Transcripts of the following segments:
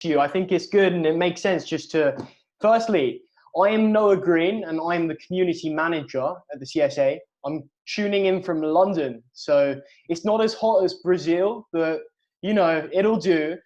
you. I think it's good and it makes sense just to, firstly, I am Noah Green and I'm the community manager at the CSA. I'm tuning in from London, so it's not as hot as Brazil, but you know, it'll do.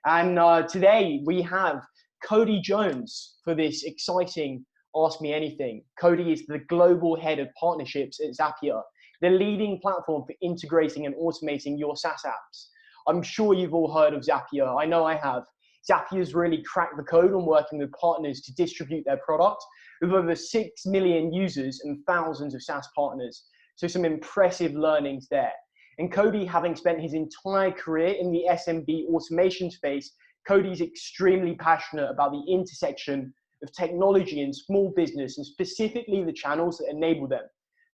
And today we have Cody Jones for this exciting Ask Me Anything. Cody is the global head of partnerships at Zapier, the leading platform for integrating and automating your SaaS apps. I'm sure you've all heard of Zapier. I know I have. Zapier's really cracked the code on working with partners to distribute their product with over 6 million users and thousands of SaaS partners. So some impressive learnings there. And Cody, having spent his entire career in the SMB automation space, Cody's extremely passionate about the intersection of technology and small business, and specifically the channels that enable them.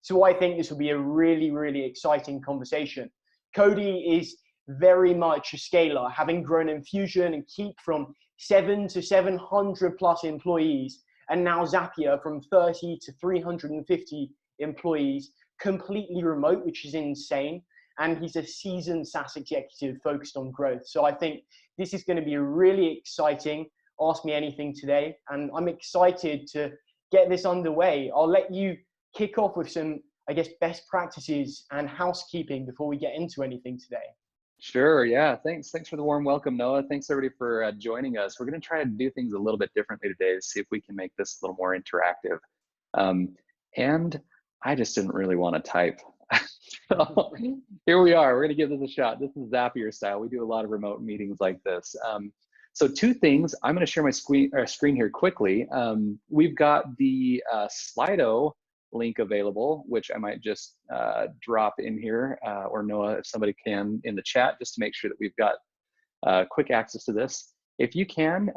So I think this will be a really, really exciting conversation. Cody is very much a scaler, having grown Infusion and Keap from 7 to 700 plus employees, and now Zapier from 30 to 350 employees, completely remote, which is insane. And he's a seasoned SaaS executive focused on growth. So I think this is going to be a really exciting Ask Me Anything today, and I'm excited to get this underway. I'll let you kick off with some, I guess, best practices and housekeeping before we get into anything today. Sure. Yeah. Thanks for the warm welcome, Noah. Thanks everybody for joining us. We're going to try to do things a little bit differently today to see if we can make this a little more interactive. And I just didn't really want to type. So here we are. We're going to give this a shot. This is Zapier style. We do a lot of remote meetings like this. So two things. I'm going to share my screen here quickly. We've got the Slido link available, which I might just drop in here, or Noah, if somebody can, in the chat, just to make sure that we've got quick access to this. If you can,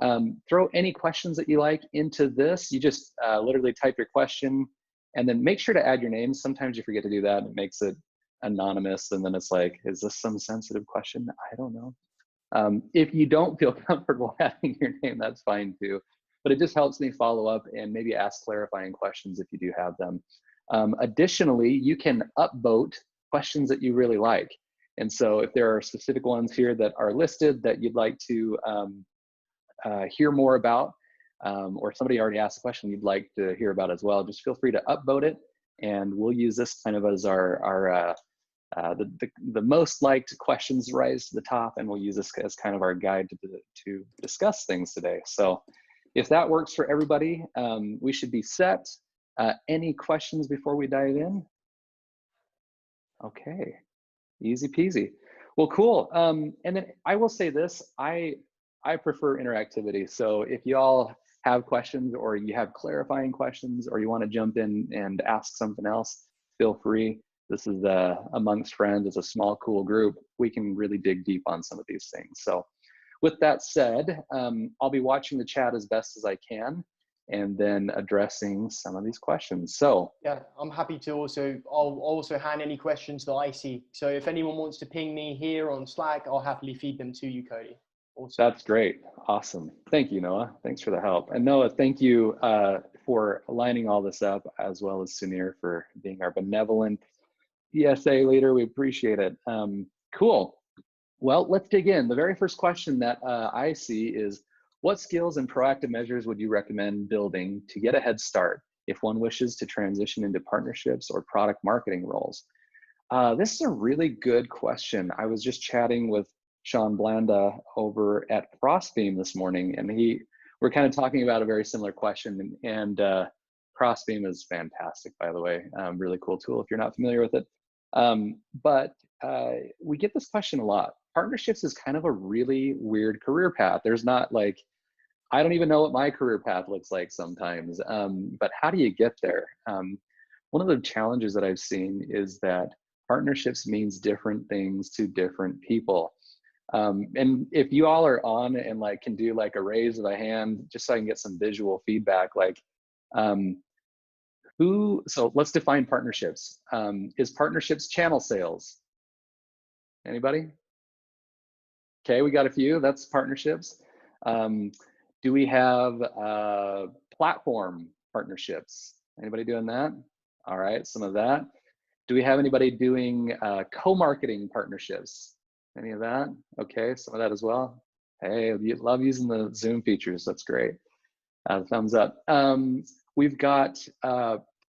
throw any questions that you like into this. You just literally type your question and then make sure to add your name. Sometimes you forget to do that. It makes it anonymous, and then it's like, is this some sensitive question? I don't know. If you don't feel comfortable adding your name, that's fine too. But it just helps me follow up and maybe ask clarifying questions if you do have them. Additionally, you can upvote questions that you really like. And so if there are specific ones here that are listed that you'd like to hear more about, or somebody already asked a question you'd like to hear about as well, just feel free to upvote it. And we'll use this kind of as the most liked questions rise to the top, and we'll use this as kind of our guide to discuss things today. So if that works for everybody, we should be set. Any questions before we dive in? Okay, easy peasy. Well, cool. And then I will say this, I prefer interactivity. So if y'all have questions, or you have clarifying questions, or you want to jump in and ask something else, feel free. This is amongst friends. It's a small, cool group. We can really dig deep on some of these things. So with that said, I'll be watching the chat as best as I can, and then addressing some of these questions. So yeah, I'm happy to I'll also hand any questions that I see. So if anyone wants to ping me here on Slack, I'll happily feed them to you, Cody. Awesome. That's great. Awesome. Thank you, Noah. Thanks for the help. And Noah, thank you for lining all this up, as well as Sunir for being our benevolent ESA leader. We appreciate it. Cool. Well, let's dig in. The very first question that I see is, what skills and proactive measures would you recommend building to get a head start if one wishes to transition into partnerships or product marketing roles? This is a really good question. I was just chatting with Sean Blanda over at Crossbeam this morning, and we're kind of talking about a very similar question. And Crossbeam is fantastic, by the way. Really cool tool if you're not familiar with it. But we get this question a lot. Partnerships is kind of a really weird career path. There's not like, I don't even know what my career path looks like sometimes, but how do you get there? One of the challenges that I've seen is that partnerships means different things to different people. And if you all are on and like can do like a raise of a hand, just so I can get some visual feedback, like so let's define partnerships. Is partnerships channel sales? Anybody? Okay, we got a few. That's partnerships. Do we have platform partnerships? Anybody doing that? All right, some of that. Do we have anybody doing co-marketing partnerships? Any of that? Okay, some of that as well. Hey, you love using the Zoom features. That's great. Thumbs up. We've got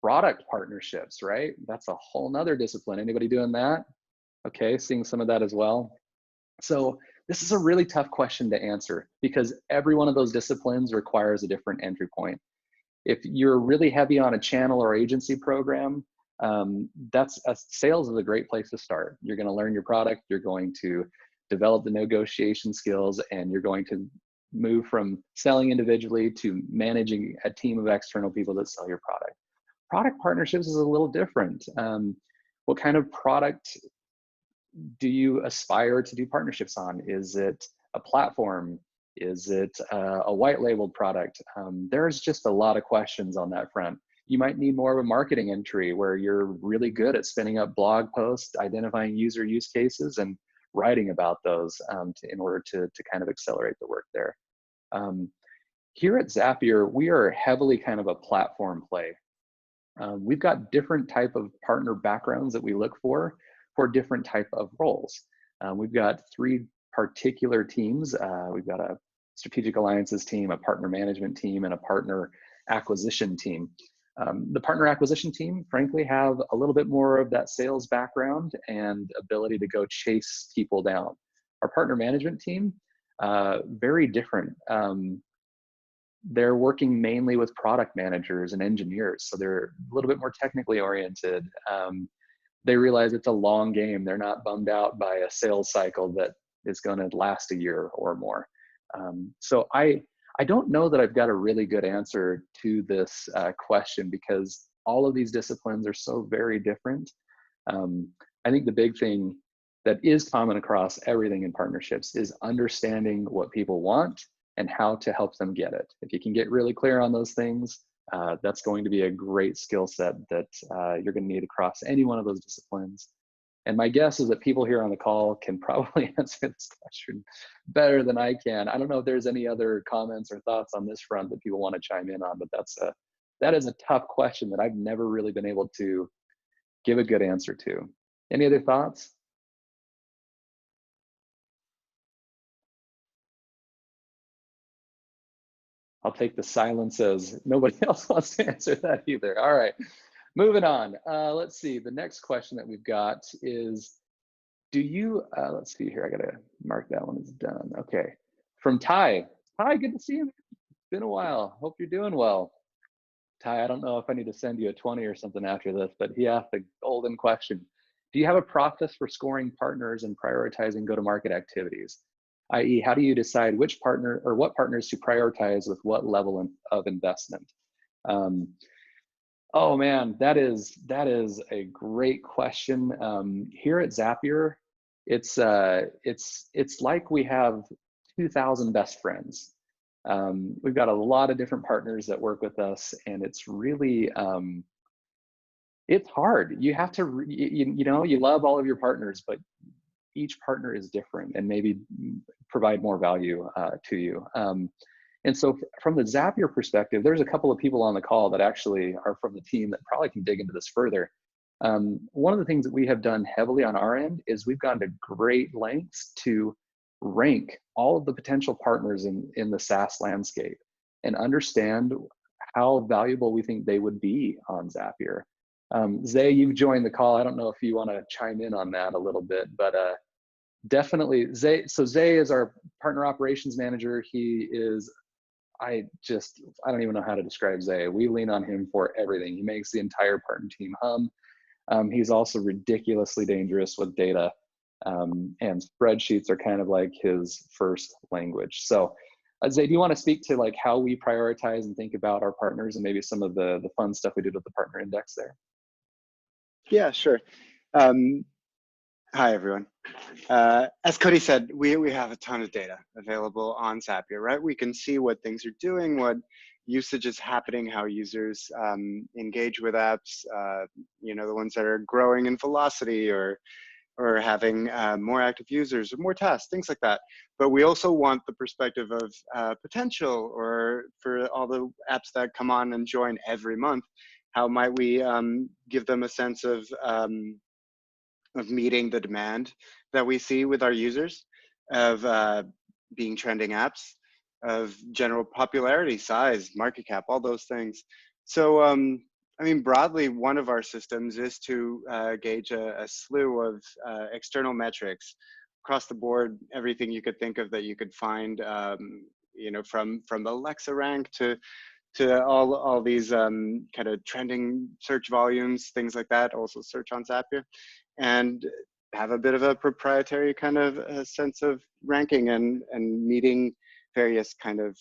product partnerships, right? That's a whole nother discipline. Anybody doing that? Okay, seeing some of that as well. So this is a really tough question to answer because every one of those disciplines requires a different entry point. If you're really heavy on a channel or agency program, sales is a great place to start. You're going to learn your product, you're going to develop the negotiation skills, and you're going to move from selling individually to managing a team of external people that sell your product. Product partnerships is a little different. What kind of product do you aspire to do partnerships on? Is it a platform? Is it a white labeled product? There's just a lot of questions on that front. You might need more of a marketing entry where you're really good at spinning up blog posts, identifying user use cases, and writing about those in order to kind of accelerate the work there. Here at Zapier, we are heavily kind of a platform play. We've got different type of partner backgrounds that we look for different type of roles. We've got 3 particular teams. We've got a strategic alliances team, a partner management team, and a partner acquisition team. The partner acquisition team, frankly, have a little bit more of that sales background and ability to go chase people down. Our partner management team, very different. They're working mainly with product managers and engineers, so they're a little bit more technically oriented. They realize it's a long game. They're not bummed out by a sales cycle that is going to last a year or more. So I don't know that I've got a really good answer to this question because all of these disciplines are so very different. I think the big thing that is common across everything in partnerships is understanding what people want and how to help them get it. If you can get really clear on those things, that's going to be a great skill set that you're going to need across any one of those disciplines. And my guess is that people here on the call can probably answer this question better than I can. I don't know if there's any other comments or thoughts on this front that people want to chime in on, but that is a tough question that I've never really been able to give a good answer to. Any other thoughts? I'll take the silence as nobody else wants to answer that either. All right, moving on. Let's see, the next question that we've got is, do you, let's see here, I gotta mark that one as done. Okay, from Ty. Ty, good to see you. It's been a while, hope you're doing well. Ty, I don't know if I need to send you a 20 or something after this, but he asked the golden question. Do you have a process for scoring partners and prioritizing go-to-market activities? i.e., how do you decide which partner or what partners to prioritize with what level of investment? Oh man, that is a great question. Here at Zapier, it's like we have 2,000 best friends. We've got a lot of different partners that work with us, and it's really it's hard. You have to you know, you love all of your partners, but each partner is different and maybe provide more value to you. And so from the Zapier perspective, there's a couple of people on the call that actually are from the team that probably can dig into this further. One of the things that we have done heavily on our end is we've gone to great lengths to rank all of the potential partners in the SaaS landscape and understand how valuable we think they would be on Zapier. Zay, you've joined the call. I don't know if you want to chime in on that a little bit, but definitely Zay. So Zay is our partner operations manager. He is, I don't even know how to describe Zay. We lean on him for everything. He makes the entire partner team hum. He's also ridiculously dangerous with data, and spreadsheets are kind of like his first language. So Zay, do you want to speak to like how we prioritize and think about our partners and maybe some of the fun stuff we did with the partner index there? Yeah, sure. Hi, everyone. As Cody said, we have a ton of data available on Zapier, right? We can see what things are doing, what usage is happening, how users engage with apps, you know, the ones that are growing in velocity or having more active users or more tasks, things like that. But we also want the perspective of potential, or for all the apps that come on and join every month, how might we give them a sense of meeting the demand that we see with our users, of being trending apps, of general popularity, size, market cap, all those things. So, I mean, broadly, one of our systems is to gauge a slew of external metrics across the board, everything you could think of that you could find, you know, from the Alexa rank to all these kind of trending search volumes, things like that, also search on Zapier, and have a bit of a proprietary kind of sense of ranking and meeting various kind of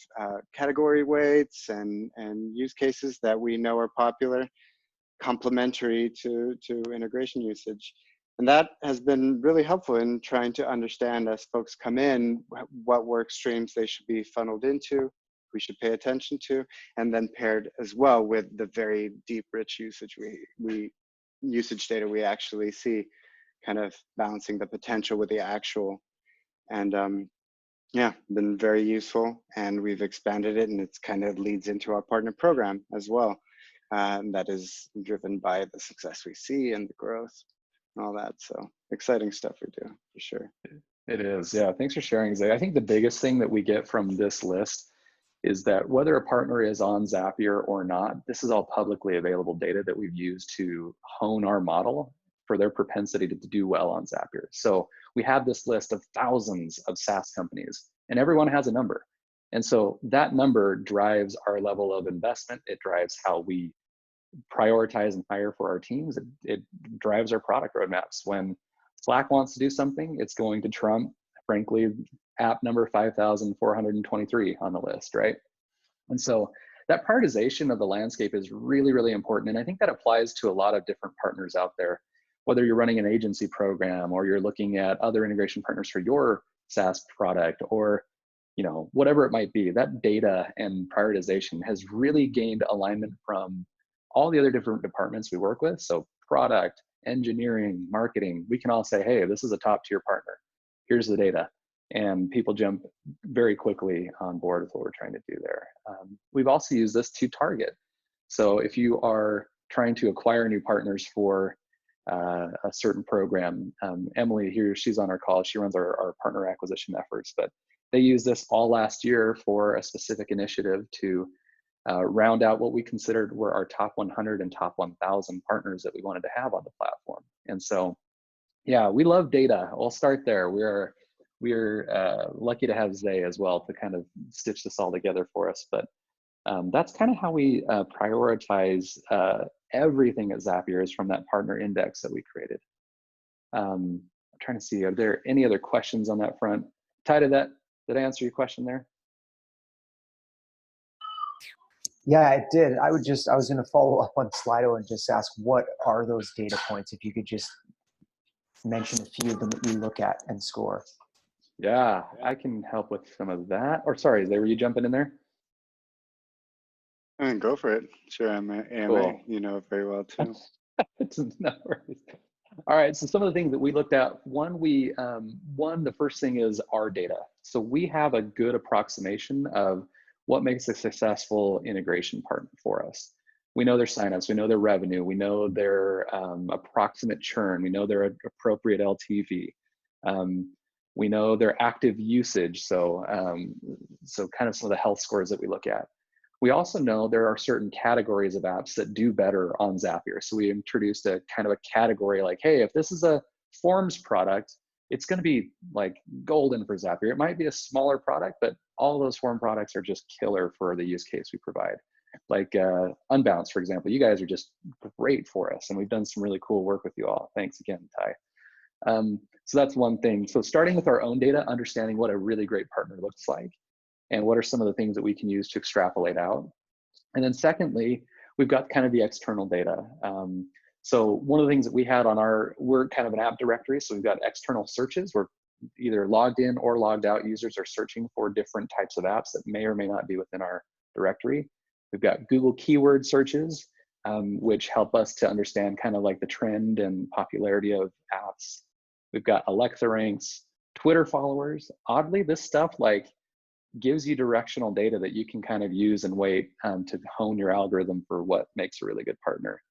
category weights and use cases that we know are popular, complementary to integration usage. And that has been really helpful in trying to understand, as folks come in, what work streams they should be funneled into, we should pay attention to, and then paired as well with the very deep, rich usage usage data we actually see, kind of balancing the potential with the actual. And yeah, been very useful, and we've expanded it, and it's kind of leads into our partner program as well. That is driven by the success we see and the growth and all that. So exciting stuff we do, for sure. It is, yeah. Thanks for sharing, Zay. I think the biggest thing that we get from this list is that whether a partner is on Zapier or not, this is all publicly available data that we've used to hone our model for their propensity to do well on Zapier. So we have this list of thousands of SaaS companies, and everyone has a number. And so that number drives our level of investment. It drives how we prioritize and hire for our teams. It drives our product roadmaps. When Slack wants to do something, it's going to trump, frankly, app number 5,423 on the list, right? And so that prioritization of the landscape is really, really important. And I think that applies to a lot of different partners out there, whether you're running an agency program or you're looking at other integration partners for your SaaS product, or whatever it might be. That data and prioritization has really gained alignment from all the other different departments we work with. So product, engineering, marketing, we can all say, hey, this is a top tier partner. Here's the data. And people jump very quickly on board with what we're trying to do there. We've also used this to target. So if you are trying to acquire new partners for a certain program, Emily here, she's on our call, she runs our partner acquisition efforts, but they used this all last year for a specific initiative to round out what we considered were our top 100 and top 1,000 partners that we wanted to have on the platform. And so, yeah, we love data. We'll start there. We're lucky to have Zay as well to kind of stitch this all together for us. But that's kind of how we prioritize everything at Zapier, is from that partner index that we created. I'm trying to see, are there any other questions on that front? Ty, did I answer your question there? Yeah, it did. I was going to follow up on Slido and just ask, what are those data points? If you could just mention a few of them that you look at and score. Yeah, I can help with some of that. Or sorry, were you jumping in there? I mean, go for it. Sure, I'm an AMA, cool. You know it very well too. No worries. All right, so some of the things that we looked at, the first thing is our data. So we have a good approximation of what makes a successful integration partner for us. We know their signups, we know their revenue, we know their approximate churn, we know their appropriate LTV. We know their active usage, so kind of some of the health scores that we look at. We also know there are certain categories of apps that do better on Zapier. So we introduced a kind of a category like, hey, if this is a forms product, it's going to be like golden for Zapier. It might be a smaller product, but all those form products are just killer for the use case we provide. Like Unbounce, for example, you guys are just great for us, and we've done some really cool work with you all. Thanks again, Ty. So that's one thing. So starting with our own data, understanding what a really great partner looks like, and what are some of the things that we can use to extrapolate out. And then secondly, we've got kind of the external data. So one of the things that we had on we're kind of an app directory, so we've got external searches where either logged in or logged out users are searching for different types of apps that may or may not be within our directory. We've got Google keyword searches, which help us to understand kind of like the trend and popularity of apps. We've got Alexa ranks, Twitter followers. Oddly, this stuff like gives you directional data that you can kind of use and wait to hone your algorithm for what makes a really good partner.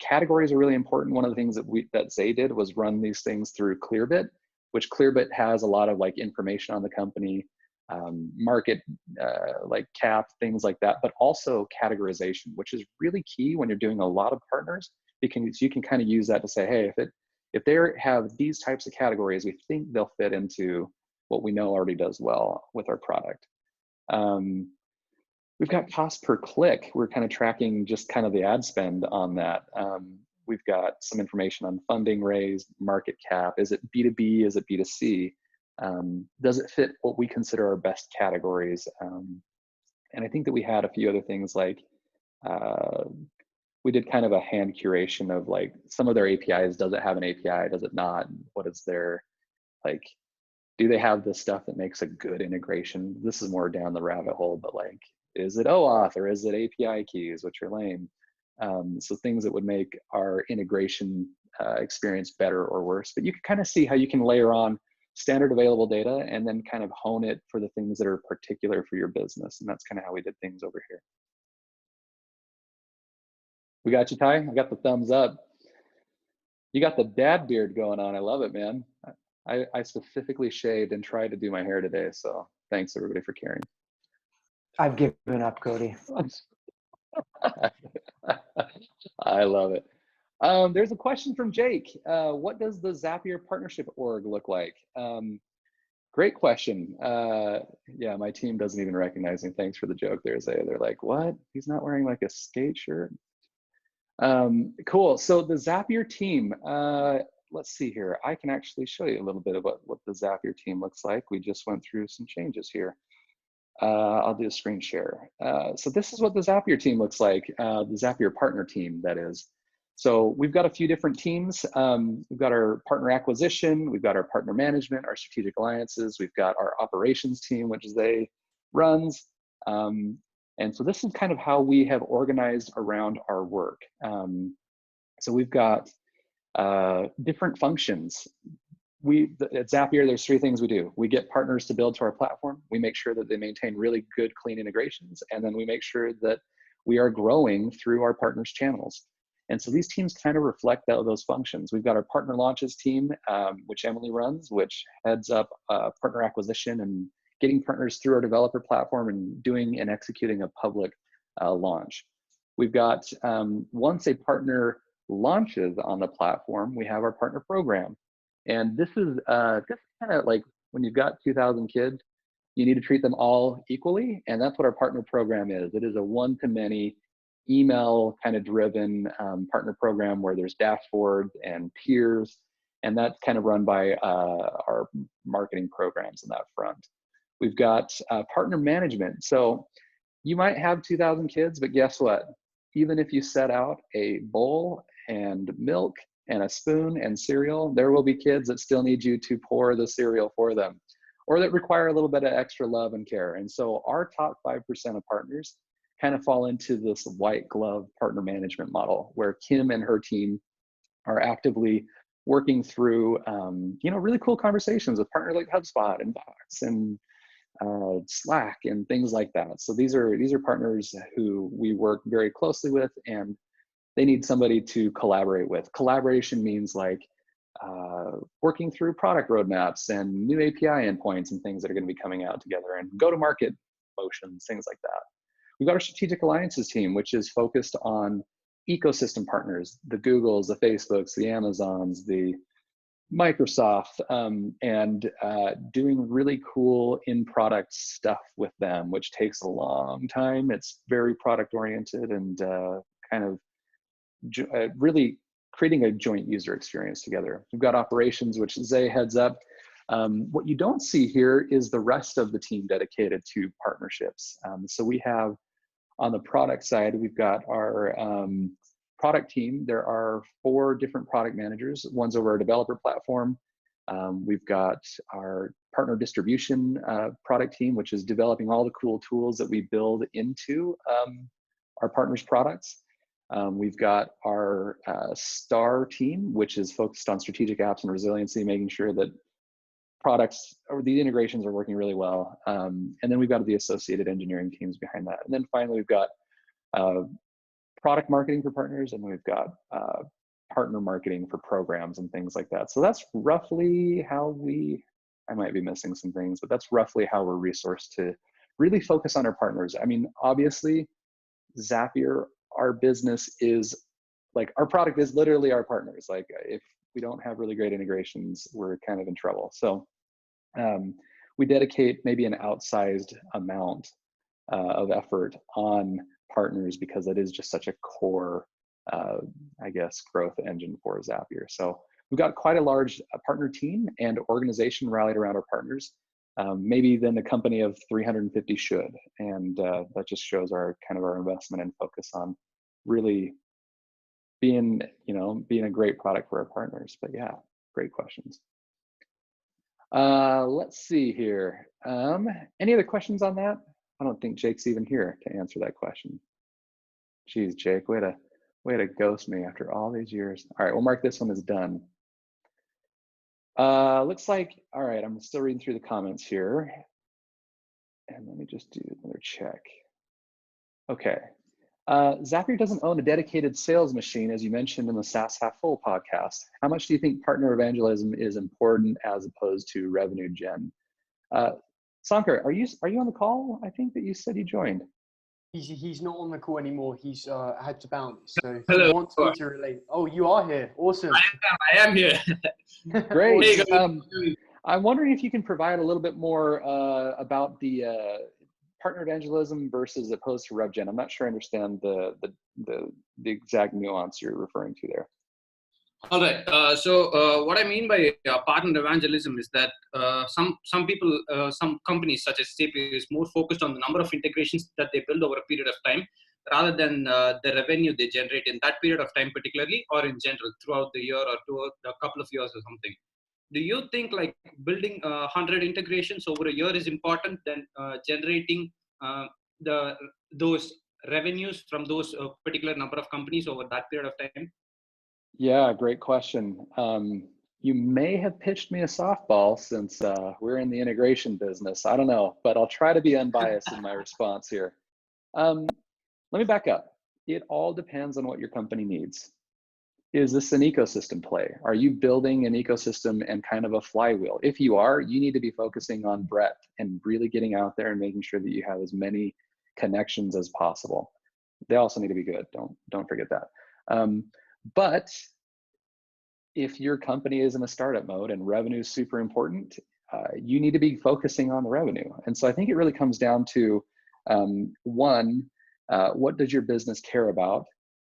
Categories are really important. One of the things that Zay did was run these things through Clearbit, which Clearbit has a lot of like information on the company, market, like Keap, things like that, but also categorization, which is really key when you're doing a lot of partners, because you can kind of use that to say, hey, if they have these types of categories, we think they'll fit into what we know already does well with our product. We've got cost per click. We're kind of tracking just kind of the ad spend on that. We've got some information on funding raised, market cap. Is it B2B? Is it B2C? Does it fit what we consider our best categories? And I think that we had a few other things like, we did kind of a hand curation of like some of their APIs. Does it have an API? Does it not? What is their, like, do they have the stuff that makes a good integration? This is more down the rabbit hole, but like, is it OAuth or is it API keys, which are lame? So things that would make our integration experience better or worse. But you can kind of see how you can layer on standard available data and then kind of hone it for the things that are particular for your business. And that's kind of how we did things over here. We got you, Ty? I got the thumbs up. You got the dad beard going on. I love it, man. I specifically shaved and tried to do my hair today. So thanks everybody for caring. I've given up, Cody. I love it. There's a question from Jake. What does the Zapier partnership org look like? Great question. Yeah, my team doesn't even recognize me. Thanks for the joke there, Zay. They're like, what? He's not wearing like a skate shirt? Cool. So the Zapier team, let's see here. I can actually show you a little bit about what the Zapier team looks like. We just went through some changes here. I'll do a screen share. So this is what the Zapier team looks like, the Zapier partner team, that is. So we've got a few different teams. We've got our partner acquisition, we've got our partner management, our strategic alliances, we've got our operations team, which Zay runs. And so this is kind of how we have organized around our work. So we've got different functions. At Zapier, there's three things we do. We get partners to build to our platform. We make sure that they maintain really good, clean integrations. And then we make sure that we are growing through our partners' channels. And so these teams kind of reflect those functions. We've got our partner launches team, which Emily runs, which heads up partner acquisition and getting partners through our developer platform and doing and executing a public launch. We've got, once a partner launches on the platform, we have our partner program. And this is kind of like when you've got 2,000 kids, you need to treat them all equally. And that's what our partner program is. It is a one-to-many email kind of driven partner program where there's dashboards and peers. And that's kind of run by our marketing programs in that front. We've got partner management. So you might have 2,000 kids, but guess what? Even if you set out a bowl and milk and a spoon and cereal, there will be kids that still need you to pour the cereal for them, or that require a little bit of extra love and care. And so our top 5% of partners kind of fall into this white glove partner management model, where Kim and her team are actively working through really cool conversations with partners like HubSpot and Box and Slack and things like that. So these are partners who we work very closely with, and they need somebody to collaborate with. Collaboration means like working through product roadmaps and new API endpoints and things that are going to be coming out together, and go-to-market motions, things like that. We've got our strategic alliances team, which is focused on ecosystem partners, the Googles, the Facebooks, the Amazons, the Microsoft, and doing really cool in-product stuff with them, which takes a long time. It's very product-oriented and kind of really creating a joint user experience together. We've got operations, which Zay heads up. What you don't see here is the rest of the team dedicated to partnerships. So we have, on the product side, we've got our product team. There are 4 different product managers. One's over our developer platform. We've got our partner distribution product team, which is developing all the cool tools that we build into our partners' products. We've got our STAR team, which is focused on strategic apps and resiliency, making sure that products or the integrations are working really well. And then we've got the associated engineering teams behind that. And then finally, we've got product marketing for partners, and we've got partner marketing for programs and things like that. So that's roughly how I might be missing some things, but that's roughly how we're resourced to really focus on our partners. I mean, obviously, Zapier, our business is like, our product is literally our partners. Like, if we don't have really great integrations, we're kind of in trouble. So we dedicate maybe an outsized amount of effort on partners because it is just such a core, I guess, growth engine for Zapier. So we've got quite a large partner team and organization rallied around our partners. Maybe than a company of 350 should, and that just shows our investment and focus on really being a great product for our partners. But yeah, great questions. Let's see here. Any other questions on that? I don't think Jake's even here to answer that question. Geez, Jake, way to ghost me after all these years. All right, we'll mark this one as done. Looks like, all right, I'm still reading through the comments here. And let me just do another check. Okay. Zapier doesn't own a dedicated sales machine, as you mentioned in the SaaS Half Full podcast. How much do you think partner evangelism is important as opposed to revenue gen? Sankar, are you on the call? I think that you said you joined. He's not on the call anymore. He's had to bounce. So Hello. he wants me to relate. Oh, you are here. Awesome. I am here. Great. Awesome. I'm wondering if you can provide a little bit more about the partner evangelism versus opposed to rev gen. I'm not sure I understand the exact nuance you're referring to there. All right. So what I mean by partner evangelism is that some people, some companies such as Zapier is more focused on the number of integrations that they build over a period of time, rather than the revenue they generate in that period of time, particularly, or in general throughout the year or throughout a couple of years or something. Do you think like building 100 integrations over a year is important than generating those revenues from those particular number of companies over that period of time? Yeah, great question. You may have pitched me a softball since we're in the integration business. I don't know, but I'll try to be unbiased in my response here. Let me back up. It all depends on what your company needs. Is this an ecosystem play? Are you building an ecosystem and kind of a flywheel? If you are, you need to be focusing on breadth and really getting out there and making sure that you have as many connections as possible. They also need to be good. Don't forget that. But if your company is in a startup mode and revenue is super important, you need to be focusing on the revenue. And so I think it really comes down to one, what does your business care about?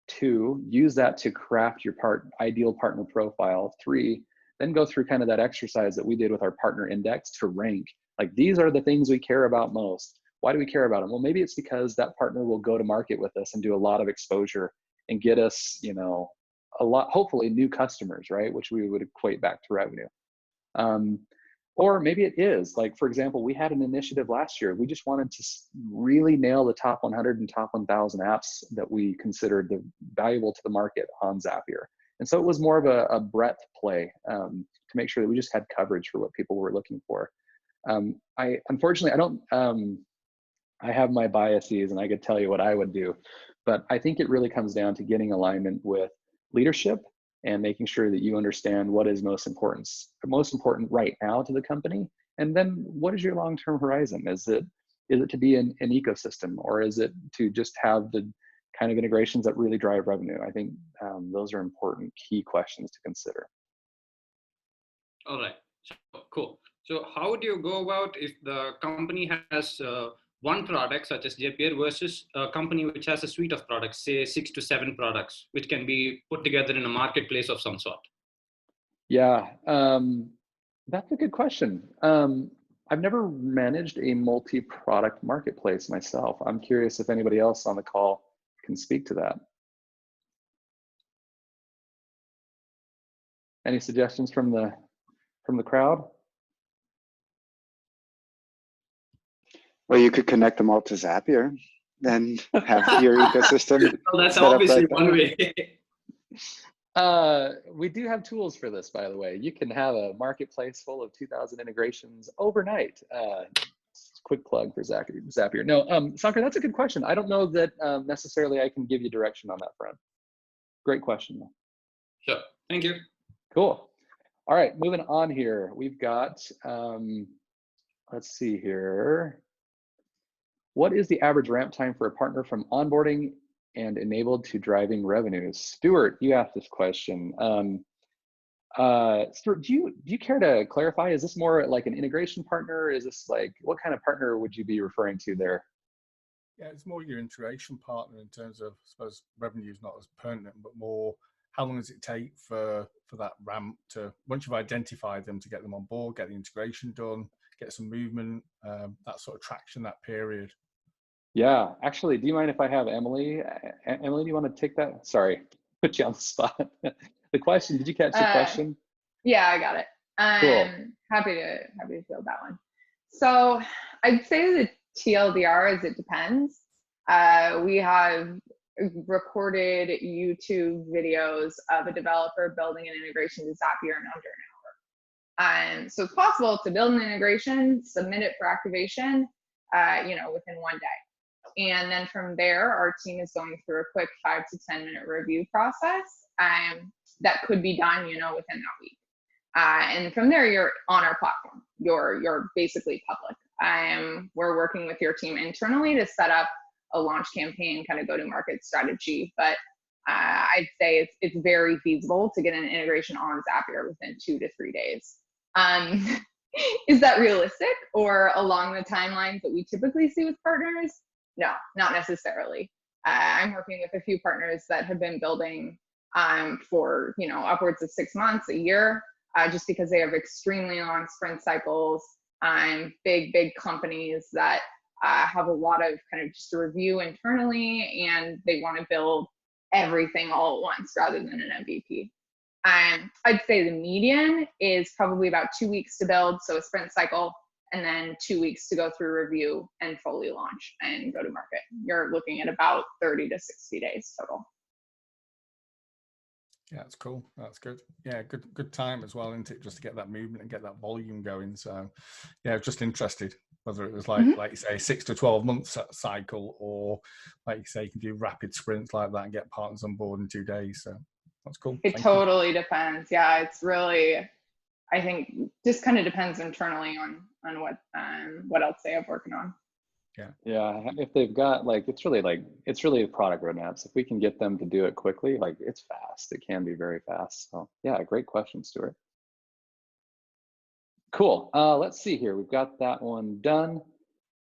Two, use that to craft your ideal partner profile. Three, then go through kind of that exercise that we did with our partner index to rank. Like, these are the things we care about most. Why do we care about them? Well, maybe it's because that partner will go to market with us and do a lot of exposure and get us, a lot, hopefully new customers, right? Which we would equate back to revenue. Or maybe it is, like, for example, we had an initiative last year. We just wanted to really nail the top 100 and top 1,000 apps that we considered valuable to the market on Zapier. And so it was more of a breadth play to make sure that we just had coverage for what people were looking for. Unfortunately, I have my biases and I could tell you what I would do, but I think it really comes down to getting alignment with leadership and making sure that you understand what is most important right now to the company. And then what is your long-term horizon? Is it to be an ecosystem, or is it to just have the kind of integrations that really drive revenue? I think those are important key questions to consider. All right, so, cool. So how would you go about if the company has one product such as Zapier versus a company which has a suite of products, say 6 to 7 products, which can be put together in a marketplace of some sort? Yeah, that's a good question. I've never managed a multi-product marketplace myself. I'm curious if anybody else on the call can speak to that. Any suggestions from the crowd? Well, you could connect them all to Zapier, then have your ecosystem. Well, that's obviously one way. We do have tools for this, by the way. You can have a marketplace full of 2,000 integrations overnight. Quick plug for Zapier. No, Sankar, that's a good question. I don't know that necessarily I can give you direction on that front. Great question. Sure. Thank you. Cool. All right, moving on here. We've got, let's see here. What is the average ramp time for a partner from onboarding and enabled to driving revenues? Stuart, you asked this question. Stuart, do you care to clarify? Is this more like an integration partner? Is this like, what kind of partner would you be referring to there? Yeah, it's more your integration partner in terms of, I suppose, revenue is not as pertinent, but more how long does it take for that ramp to, once you've identified them, to get them on board, get the integration done, get some movement, that sort of traction, that period. Yeah, actually, do you mind if I have Emily? Emily, do you want to take that? Sorry, put you on the spot. The question, did you catch the question? Yeah, I got it. Cool. Happy to field that one. So I'd say the TLDR is it depends. We have recorded YouTube videos of a developer building an integration to Zapier in under an hour. So it's possible to build an integration, submit it for activation, within 1 day. And then from there, our team is going through a quick 5 to 10 minute review process that could be done, within that week. And from there, you're on our platform. You're basically public. We're working with your team internally to set up a launch campaign, kind of go-to-market strategy. But I'd say it's very feasible to get an integration on Zapier within 2 to 3 days. Is that realistic or along the timelines that we typically see with partners? No, not necessarily. I'm working with a few partners that have been building for upwards of 6 months, a year, just because they have extremely long sprint cycles. Big companies that have a lot of kind of just a review internally, and they want to build everything all at once rather than an MVP. I'd say the median is probably about 2 weeks to build, so a sprint cycle, and then 2 weeks to go through review and fully launch and go to market. You're looking at about 30 to 60 days total. Yeah, that's cool. That's good. Yeah, good time as well, isn't it? Just to get that movement and get that volume going. So, yeah, just interested whether it was like you say, 6 to 12 months cycle, or like you say, you can do rapid sprints like that and get partners on board in 2 days. So that's cool. It totally depends. Yeah, it's really, I think, just kind of depends internally on what else they have working on. Yeah, if they've got it's really a product roadmaps. If we can get them to do it quickly, it's fast. It can be very fast. So yeah, great question, Stuart. Cool. Let's see here. We've got that one done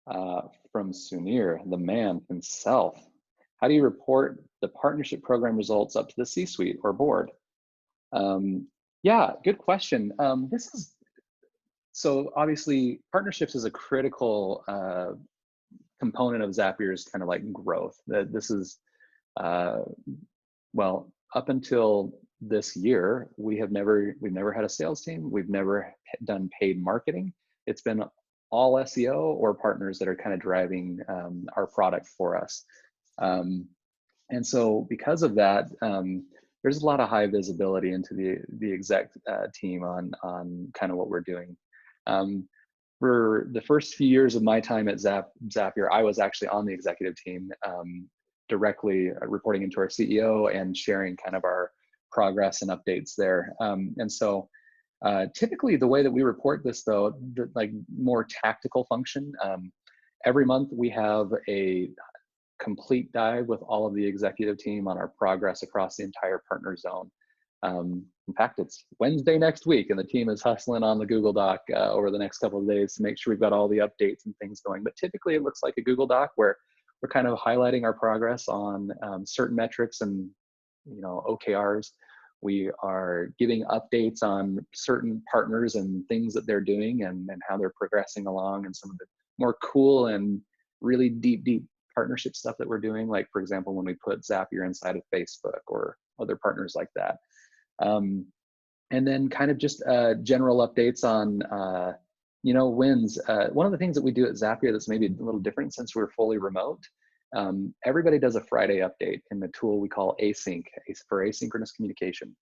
from Sunir, the man himself. How do you report the partnership program results up to the C-suite or board? Yeah, good question. So obviously partnerships is a critical component of Zapier's kind of growth. This is, well, up until this year, we've never had a sales team. We've never done paid marketing. It's been all SEO or partners that are kind of driving our product for us. And so because of that, there's a lot of high visibility into the exec team on kind of what we're doing. For the first few years of my time at Zapier, I was actually on the executive team, directly reporting into our CEO and sharing kind of our progress and updates there. And so typically the way that we report this, though, more tactical function, every month we have a complete dive with all of the executive team on our progress across the entire partner zone. In fact, it's Wednesday next week, and the team is hustling on the Google Doc over the next couple of days to make sure we've got all the updates and things going. But typically, it looks like a Google Doc where we're kind of highlighting our progress on certain metrics and OKRs. We are giving updates on certain partners and things that they're doing and how they're progressing along, and some of the more cool and really deep partnership stuff that we're doing. Like, for example, when we put Zapier inside of Facebook or other partners like that. And then kind of just general updates on, wins. One of the things that we do at Zapier that's maybe a little different since we're fully remote, everybody does a Friday update in the tool we call Async, for asynchronous communication.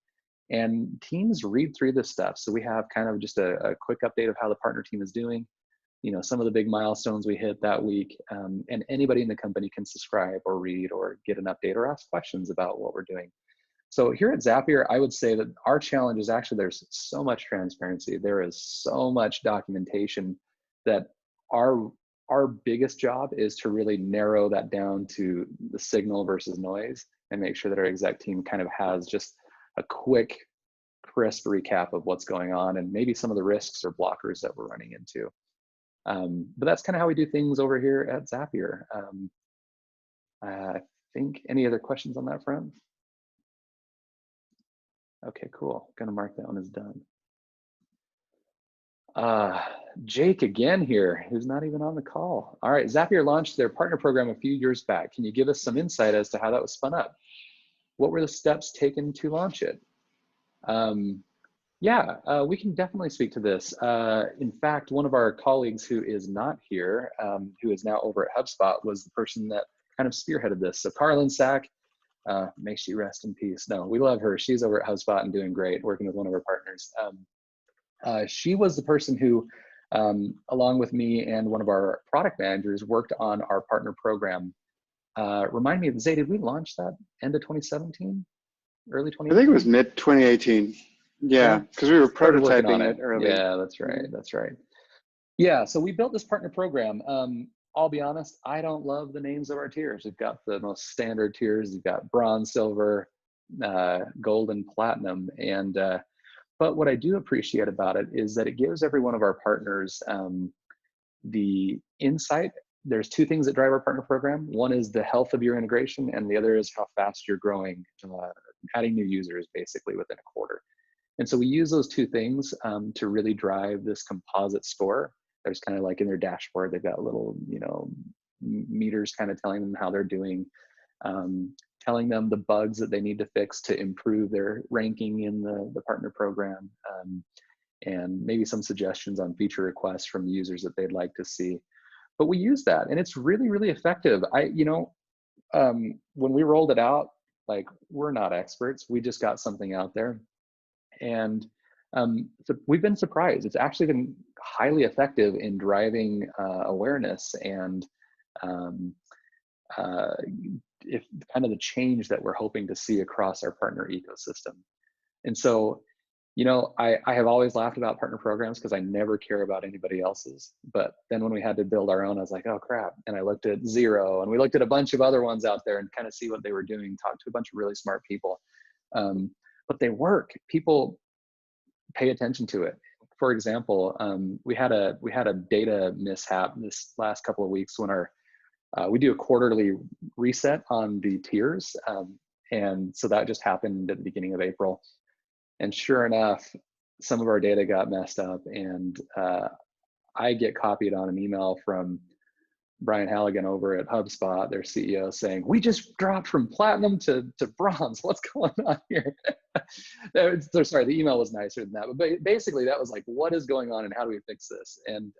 And teams read through this stuff. So we have kind of just a quick update of how the partner team is doing, some of the big milestones we hit that week. And anybody in the company can subscribe or read or get an update or ask questions about what we're doing. So here at Zapier, I would say that our challenge is actually there's so much transparency. There is so much documentation that our biggest job is to really narrow that down to the signal versus noise and make sure that our exec team kind of has just a quick, crisp recap of what's going on and maybe some of the risks or blockers that we're running into. But that's kind of how we do things over here at Zapier. I think any other questions on that front? Okay, cool. Gonna mark that one as done. Jake again here, who's not even on the call. All right, Zapier launched their partner program a few years back. Can you give us some insight as to how that was spun up? What were the steps taken to launch it? Yeah, we can definitely speak to this. In fact, one of our colleagues who is not here, who is now over at HubSpot, was the person that kind of spearheaded this. So Carlin Sack, may she rest in peace. No, we love her. She's over at HubSpot and doing great, working with one of our partners. She was the person who, along with me and one of our product managers, worked on our partner program. Remind me, Zay, did we launch that end of 2017? Early 2018? I think it was mid 2018. Yeah, because we were prototyping it early. Yeah, that's right. That's right. Yeah, so we built this partner program. I'll be honest, I don't love the names of our tiers. We've got the most standard tiers. You've got bronze, silver, gold, and platinum. And but what I do appreciate about it is that it gives every one of our partners the insight. There's two things that drive our partner program. One is the health of your integration, and the other is how fast you're growing, adding new users basically within a quarter. And so we use those two things to really drive this composite score. There's kind of like in their dashboard, they've got little, meters kind of telling them how they're doing, telling them the bugs that they need to fix to improve their ranking in the partner program, and maybe some suggestions on feature requests from users that they'd like to see. But we use that, and it's really, really effective. When we rolled it out, like, we're not experts. We just got something out there. And so we've been surprised. It's actually been highly effective in driving awareness and if kind of the change that we're hoping to see across our partner ecosystem. And so, I have always laughed about partner programs because I never care about anybody else's. But then when we had to build our own, I was like, oh crap. And I looked at Xero, and we looked at a bunch of other ones out there and kind of see what they were doing, talked to a bunch of really smart people. But they work. People pay attention to it. For example, we had a data mishap this last couple of weeks when we do a quarterly reset on the tiers, and so that just happened at the beginning of April. And sure enough, some of our data got messed up, and I get copied on an email from Brian Halligan over at HubSpot, their CEO, saying, we just dropped from platinum to bronze. What's going on here? Sorry, the email was nicer than that. But basically, that was like, what is going on and how do we fix this? And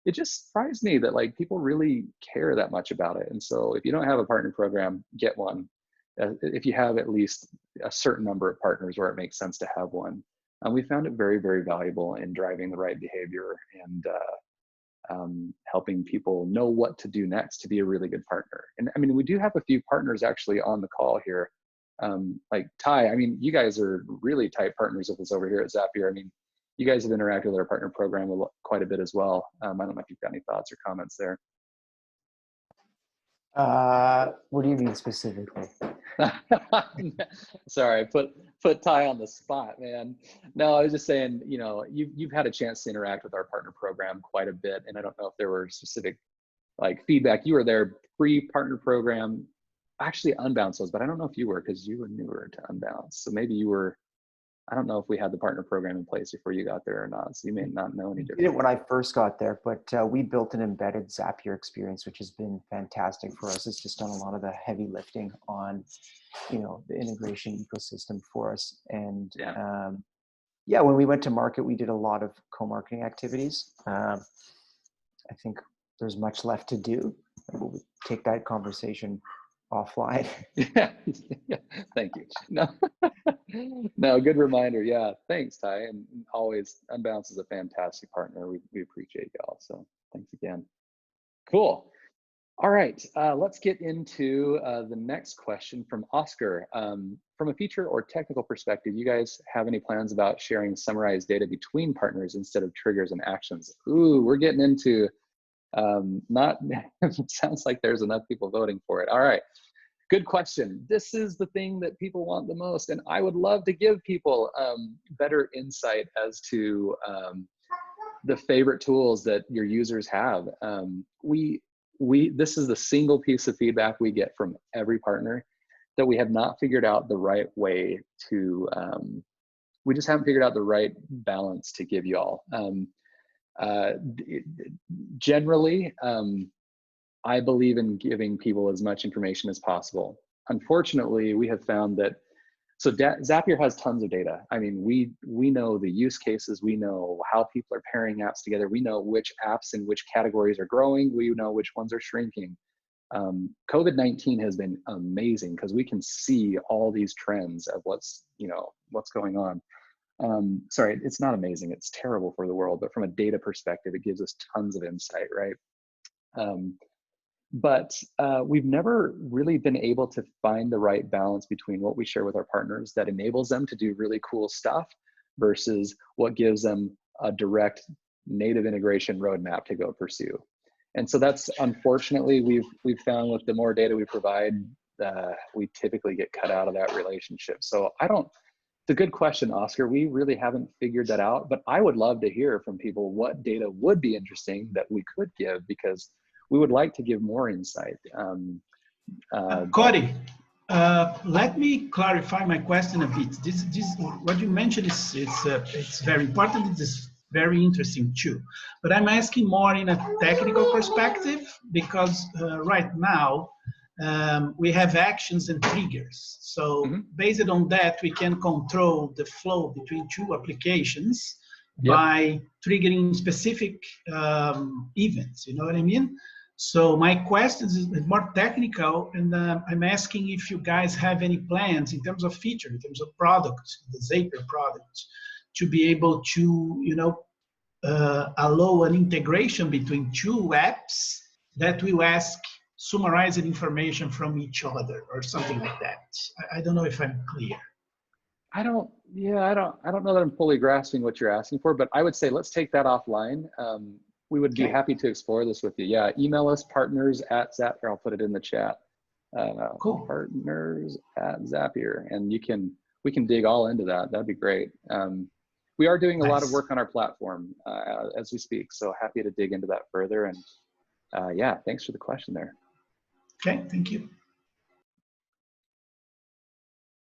it just surprised me that people really care that much about it. And so if you don't have a partner program, get one. If you have at least a certain number of partners where it makes sense to have one. We found it very, very valuable in driving the right behavior and helping people know what to do next to be a really good partner. And I mean, we do have a few partners actually on the call here. Like Ty, I mean, you guys are really tight partners with us over here at Zapier. I mean, you guys have interacted with our partner program quite a bit as well. I don't know if you've got any thoughts or comments there. What do you mean specifically? Sorry, put Ty on the spot, man. No, I was just saying, you've had a chance to interact with our partner program quite a bit, and I don't know if there were specific feedback. You were there pre-partner program, actually Unbounce was, but I don't know if you were because you were newer to Unbounce. So maybe you were. I don't know if we had the partner program in place before you got there or not. So you may not know any different. We did it when I first got there, but we built an embedded Zapier experience, which has been fantastic for us. It's just done a lot of the heavy lifting on, the integration ecosystem for us. And when we went to market, we did a lot of co-marketing activities. I think there's much left to do. We'll take that conversation offline. Yeah, thank you. No, good reminder. Yeah, thanks, Ty. And always, Unbounce is a fantastic partner. We appreciate y'all. So thanks again. Cool. All right, let's get into the next question from Oscar. From a feature or technical perspective, you guys have any plans about sharing summarized data between partners instead of triggers and actions? Ooh, we're getting into not, it sounds like there's enough people voting for it. All right, good question. This is the thing that people want the most, and I would love to give people better insight as to the favorite tools that your users have. This is the single piece of feedback we get from every partner, that we have not figured out the right way to, we just haven't figured out the right balance to give you all. Generally, I believe in giving people as much information as possible. Unfortunately, we have found that, so Zapier has tons of data. I mean, we know the use cases, we know how people are pairing apps together, we know which apps in which categories are growing, we know which ones are shrinking. COVID-19 has been amazing because we can see all these trends of what's going on. Sorry, it's not amazing, it's terrible for the world, but from a data perspective, it gives us tons of insight, right? But we've never really been able to find the right balance between what we share with our partners that enables them to do really cool stuff versus what gives them a direct native integration roadmap to go pursue. And so that's, unfortunately, we've found with the more data we provide, we typically get cut out of that relationship. So it's a good question, Oscar. We really haven't figured that out, but I would love to hear from people what data would be interesting that we could give, because we would like to give more insight. Cody, let me clarify my question a bit. This what you mentioned is it's very important. It's very interesting too. But I'm asking more in a technical perspective, because right now we have actions and triggers. So based on that, we can control the flow between two applications by triggering specific events. You know what I mean? So my question is more technical, and I'm asking if you guys have any plans in terms of feature, in terms of product, the Zapier product, to be able to, allow an integration between two apps that will ask summarized information from each other or something like that. I don't know if I'm clear. I don't know that I'm fully grasping what you're asking for, but I would say let's take that offline. We would be happy to explore this with you. Yeah, email us, partners@Zapier. I'll put it in the chat. Cool. Partners@Zapier, and we can dig all into that. That'd be great. We are doing a lot of work on our platform as we speak, so happy to dig into that further. And yeah, thanks for the question there. Okay, thank you.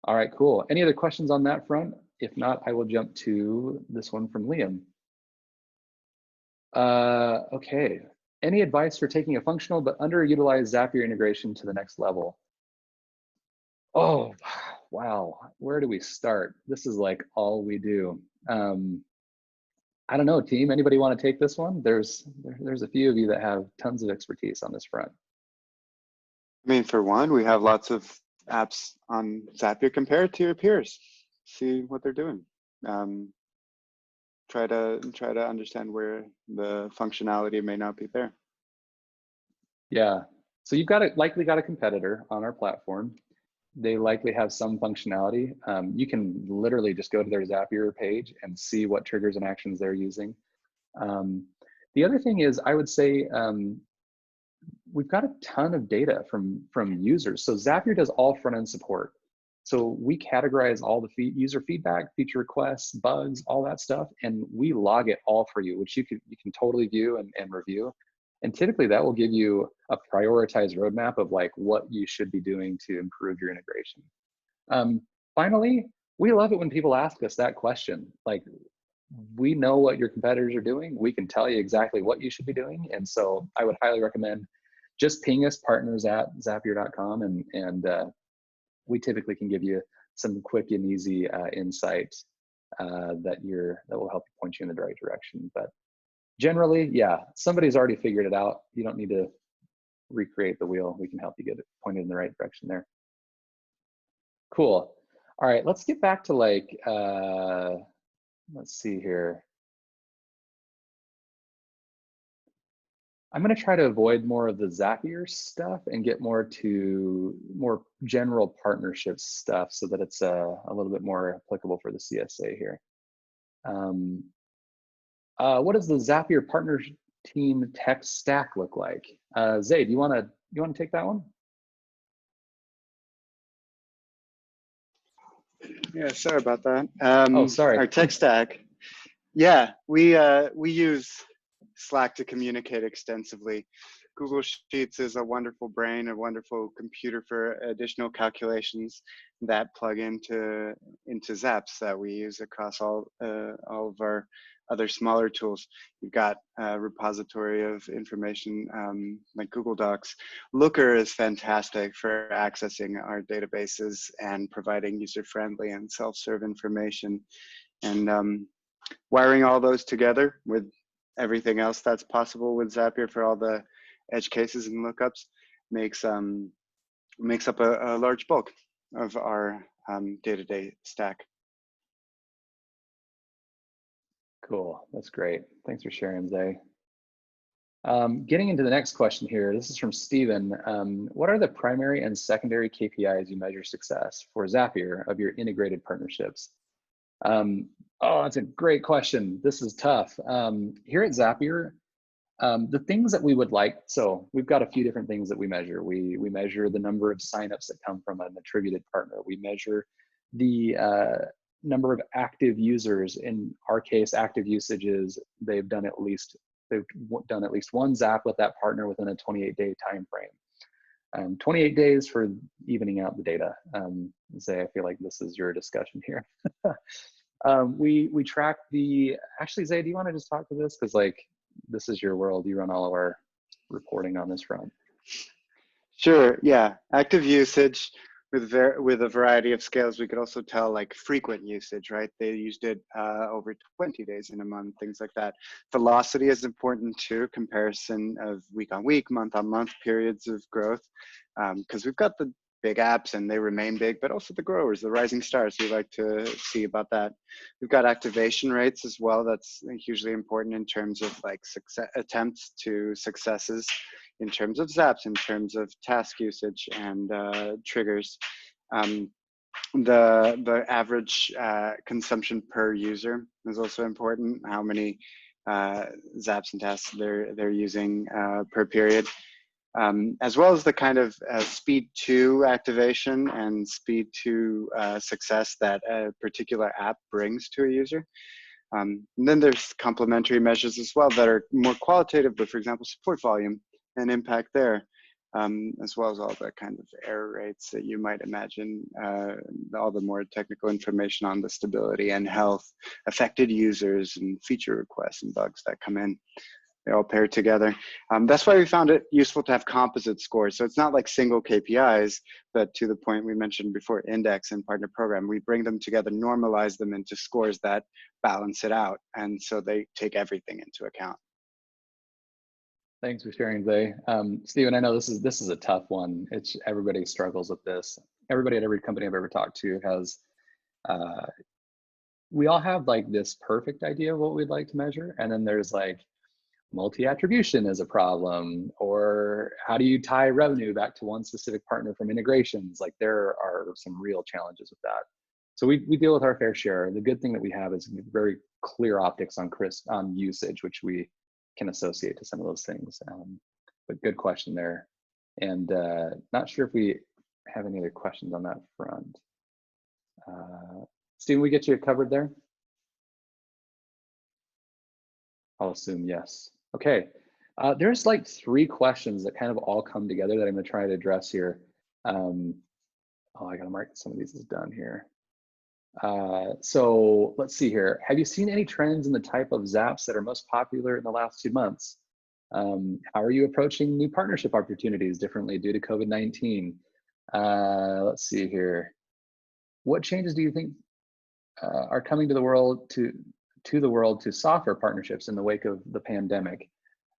All right, cool. Any other questions on that front? If not, I will jump to this one from Liam. Okay, any advice for taking a functional but underutilized Zapier integration to the next level? Oh, wow, where do we start? This is like all we do. I don't know, team, anybody want to take this one? There's a few of you that have tons of expertise on this front. I mean, for one, we have lots of apps on Zapier. Compare it to your peers, see what they're doing. Try to understand where the functionality may not be there. Yeah, so you've likely got a competitor on our platform. They likely have some functionality. You can literally just go to their Zapier page and see what triggers and actions they're using. The other thing is, I would say, we've got a ton of data from users. So Zapier does all front-end support. So we categorize all the user feedback, feature requests, bugs, all that stuff, and we log it all for you, which you can totally view and review. And typically that will give you a prioritized roadmap of like what you should be doing to improve your integration. Finally, we love it when people ask us that question. Like, we know what your competitors are doing. We can tell you exactly what you should be doing. And so I would highly recommend just ping us, partners@zapier.com, and we typically can give you some quick and easy insight that will help point you in the right direction. But generally, yeah, somebody's already figured it out. You don't need to recreate the wheel. We can help you get it pointed in the right direction there. Cool. All right, let's get back to like, let's see here. I'm going to try to avoid more of the Zapier stuff and get more to more general partnership stuff so that it's a little bit more applicable for the CSA here. What does the Zapier partner team tech stack look like? Zay, do you want to take that one? Yeah, sorry about that. Oh, sorry. Our tech stack. Yeah, we use Slack to communicate extensively. Google Sheets is a wonderful brain, a wonderful computer for additional calculations that plug into Zaps that we use across all of our other smaller tools. You've got a repository of information like Google Docs. Looker is fantastic for accessing our databases and providing user-friendly and self-serve information. And wiring all those together with everything else that's possible with Zapier for all the edge cases and lookups makes up a large bulk of our day-to-day stack. Cool, that's great. Thanks for sharing, Zay. Getting into the next question here, this is from Steven. What are the primary and secondary KPIs you measure success for Zapier of your integrated partnerships? Oh, that's a great question. This is tough. Here at Zapier, the things that we would like, so we've got a few different things that we measure. We measure the number of signups that come from an attributed partner. We measure the number of active users. In our case, active usages, they've done at least one Zap with that partner within a 28-day time frame. 28 days for evening out the data. Zay, I feel like this is your discussion here. We track actually, Zay, do you want to just talk to this? Because like, this is your world. You run all of our reporting on this front. Sure, yeah. Active usage with a variety of scales. We could also tell like frequent usage, right? They used it over 20 days in a month, things like that. Velocity is important too, comparison of week on week, month on month periods of growth. Because we've got the big apps and they remain big, but also the growers, the rising stars. We like to see about that. We've got activation rates as well. That's hugely important in terms of like attempts to successes, in terms of Zaps, in terms of task usage and triggers. The average consumption per user is also important. How many Zaps and tasks they're using per period. As well as the kind of speed to activation and speed to success that a particular app brings to a user. And then there's complementary measures as well that are more qualitative, but for example, support volume and impact there, as well as all the kind of error rates that you might imagine, all the more technical information on the stability and health, affected users and feature requests and bugs that come in. They all pair together. That's why we found it useful to have composite scores. So it's not like single KPIs, but to the point we mentioned before, index and partner program, we bring them together, normalize them into scores that balance it out. And so they take everything into account. Thanks for sharing, Zay. Steven, I know this is a tough one. Everybody struggles with this. Everybody at every company I've ever talked to has, we all have like this perfect idea of what we'd like to measure. And then there's like, multi-attribution is a problem, or how do you tie revenue back to one specific partner from integrations? Like there are some real challenges with that. So we deal with our fair share. The good thing that we have is very clear optics on usage, which we can associate to some of those things. But good question there. And not sure if we have any other questions on that front. Steven, we get you covered there? I'll assume yes. Okay, there's like 3 questions that kind of all come together that I'm gonna try to address here. Oh, I gotta mark some of these as done here. So let's see here. Have you seen any trends in the type of Zaps that are most popular in the last 2 months? How are you approaching new partnership opportunities differently due to COVID-19? Let's see here. What changes do you think are coming to the world to software partnerships in the wake of the pandemic?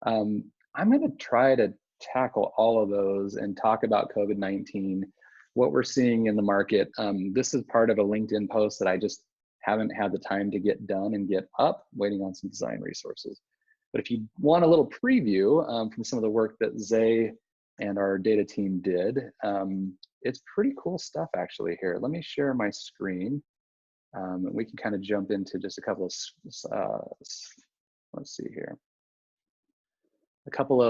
I'm going to try to tackle all of those and talk about COVID-19, what we're seeing in the market. This is part of a LinkedIn post that I just haven't had the time to get done and get up, waiting on some design resources. But if you want a little preview from some of the work that Zay and our data team did, it's pretty cool stuff actually here. Let me share my screen. We can kind of jump into just a couple of, let's see here. A couple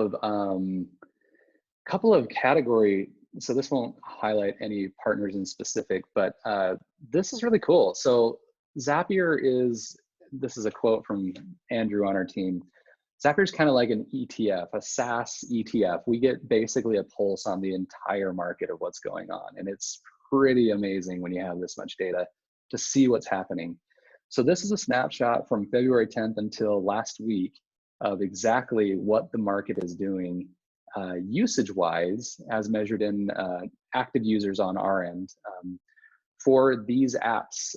of category, so this won't highlight any partners in specific, but this is really cool. So Zapier is, this is a quote from Andrew on our team. Zapier is kind of like an ETF, a SaaS ETF. We get basically a pulse on the entire market of what's going on. And it's pretty amazing when you have this much data to see what's happening. So this is a snapshot from February 10th until last week of exactly what the market is doing usage-wise, as measured in active users on our end for these apps,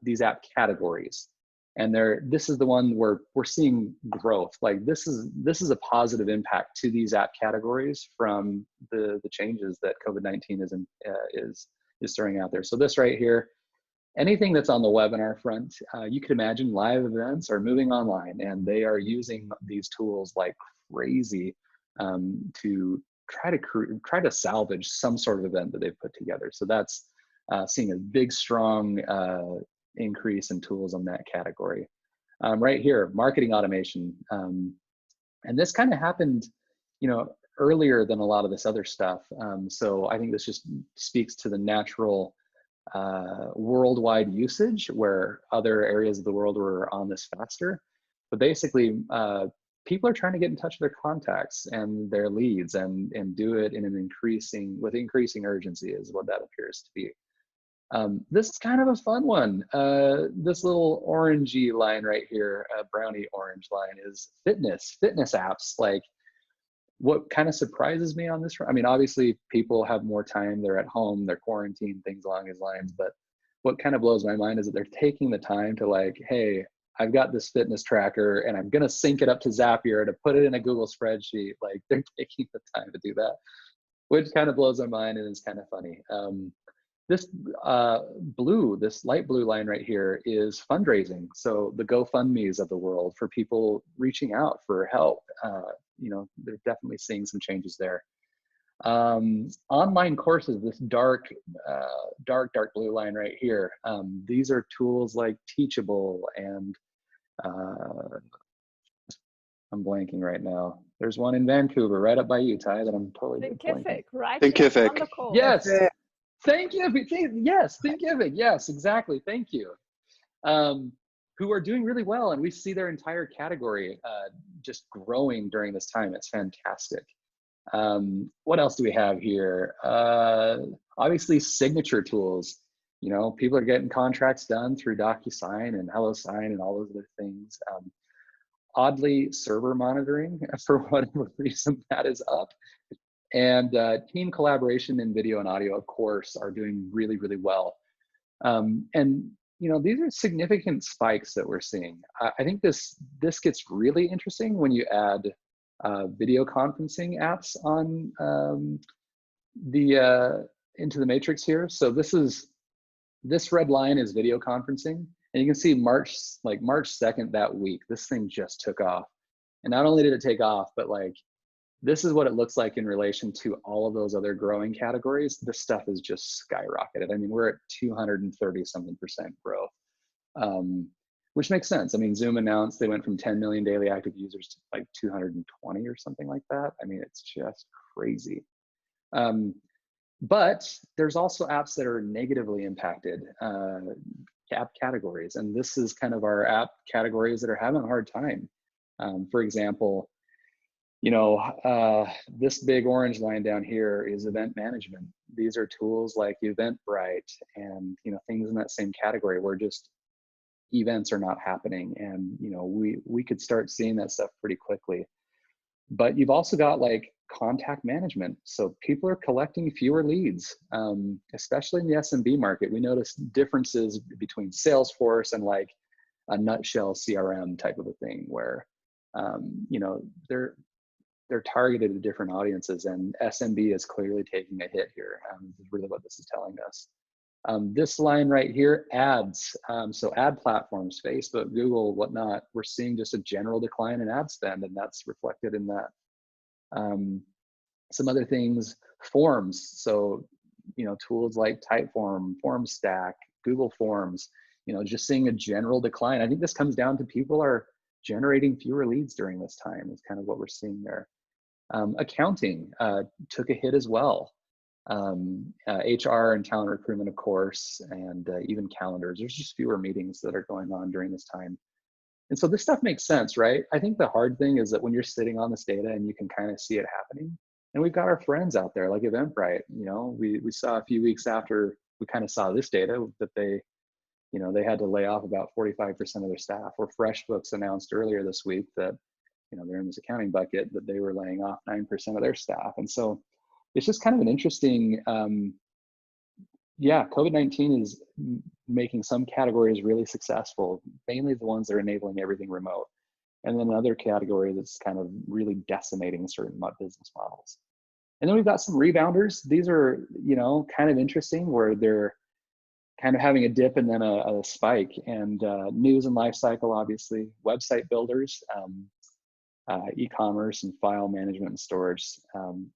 these app categories. And this is the one where we're seeing growth. Like this is a positive impact to these app categories from the changes that COVID-19 is throwing out there. So this right here, anything that's on the webinar front, you could imagine live events are moving online, and they are using these tools like crazy to try to salvage some sort of event that they've put together. So that's seeing a big, strong increase in tools on that category. Right here, marketing automation. And this kind of happened, earlier than a lot of this other stuff. So I think this just speaks to the natural worldwide usage where other areas of the world were on this faster. But basically, people are trying to get in touch with their contacts and their leads and do it in with increasing urgency is what that appears to be. This is kind of a fun one. This little orangey line right here, brownie orange line, is fitness apps. Like, what kind of surprises me on this, I mean, obviously people have more time, they're at home, they're quarantined, things along these lines, but what kind of blows my mind is that they're taking the time to like, hey, I've got this fitness tracker and I'm gonna sync it up to Zapier to put it in a Google spreadsheet. Like, they're taking the time to do that, which kind of blows my mind and is kind of funny. This this light blue line right here is fundraising. So the GoFundMe's of the world for people reaching out for help. They're definitely seeing some changes there. Online courses, this dark blue line right here. These are tools like Teachable and I'm blanking right now. There's one in Vancouver, right up by you, Ty, that I'm totally Thinkific, right? Thinkific. Yes. Yes, Thinkific. Yes, exactly. Thank you. Who are doing really well, and we see their entire category just growing during this time. It's fantastic. What else do we have here? Obviously, signature tools. People are getting contracts done through DocuSign and HelloSign and all those other things. Oddly, server monitoring, for whatever reason, that is up. And team collaboration in video and audio, of course, are doing really, really well. And these are significant spikes that we're seeing. I think this gets really interesting when you add video conferencing apps on into the matrix here. So this red line is video conferencing, and you can see March 2nd that week, this thing just took off. And not only did it take off, but like, this is what it looks like in relation to all of those other growing categories. This stuff is just skyrocketed. I mean, we're at 230-something% growth, which makes sense. I mean, Zoom announced they went from 10 million daily active users to like 220 or something like that. I mean, it's just crazy. But there's also apps that are negatively impacted, app categories. And this is kind of our app categories that are having a hard time. For example, this big orange line down here is event management. These are tools like Eventbrite and, things in that same category where just events are not happening. And, we could start seeing that stuff pretty quickly. But you've also got like contact management. So people are collecting fewer leads, especially in the SMB market. We noticed differences between Salesforce and like a nutshell CRM type of a thing where, they're targeted at different audiences, and SMB is clearly taking a hit here. Is really what this is telling us. This line right here, ads. So ad platforms, Facebook, Google, whatnot, we're seeing just a general decline in ad spend, and that's reflected in that. Some other things, forms. So, tools like Typeform, FormStack, Google Forms, just seeing a general decline. I think this comes down to people are generating fewer leads during this time is kind of what we're seeing there. Accounting took a hit as well. HR and talent recruitment, of course, and even calendars. There's just fewer meetings that are going on during this time. And so this stuff makes sense, right? I think the hard thing is that when you're sitting on this data and you can kind of see it happening, and we've got our friends out there like Eventbrite, we saw a few weeks after we kind of saw this data that they had to lay off about 45% of their staff, or FreshBooks announced earlier this week that, they're in this accounting bucket that they were laying off 9% of their staff. And so it's just kind of an interesting, COVID-19 is making some categories really successful, mainly the ones that are enabling everything remote. And then another category that's kind of really decimating certain business models. And then we've got some rebounders. These are, kind of interesting, where they're kind of having a dip and then a spike. And news and lifecycle, obviously, website builders, e-commerce and file management and storage.